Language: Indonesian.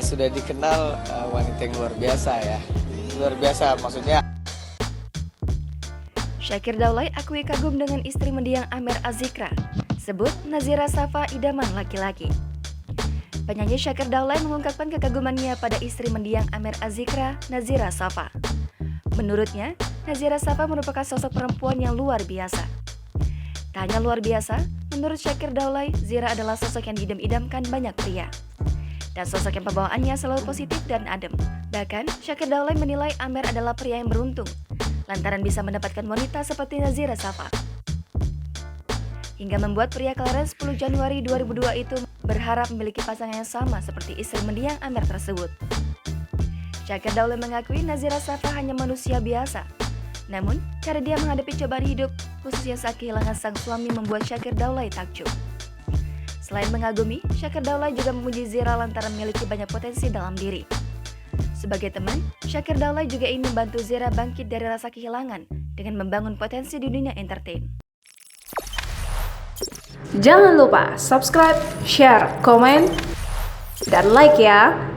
sudah dikenal wanita yang luar biasa ya. Luar biasa maksudnya. Syakir Daulay akui kagum dengan istri mendiang Amer Azikra. Sebut Nazira Safa idaman laki-laki. Penyanyi Syakir Daulay mengungkapkan kekagumannya pada istri mendiang Amer Azikra, Nazira Safa. Menurutnya, Nazira Safa merupakan sosok perempuan yang luar biasa. Tak hanya luar biasa, menurut Syakir Daulay, Zira adalah sosok yang diidam-idamkan banyak pria. Dan sosok yang pembawaannya selalu positif dan adem. Bahkan, Syakir Daulay menilai Amer adalah pria yang beruntung, lantaran bisa mendapatkan wanita seperti Nazira Safa. Hingga membuat pria kelahiran 10 Januari 2002 itu berharap memiliki pasangan yang sama seperti istri mendiang Amer tersebut. Syakir Daulay mengakui Nazira Safa hanya manusia biasa. Namun, cara dia menghadapi cobaan hidup, khususnya saat kehilangan sang suami, membuat Syakir Daulay takjub. Selain mengagumi, Syakir Daulay juga memuji Zira lantaran memiliki banyak potensi dalam diri. Sebagai teman, Syakir Daulay juga ingin membantu Zira bangkit dari rasa kehilangan dengan membangun potensi di dunia entertain. Jangan lupa subscribe, share, komen, dan like ya!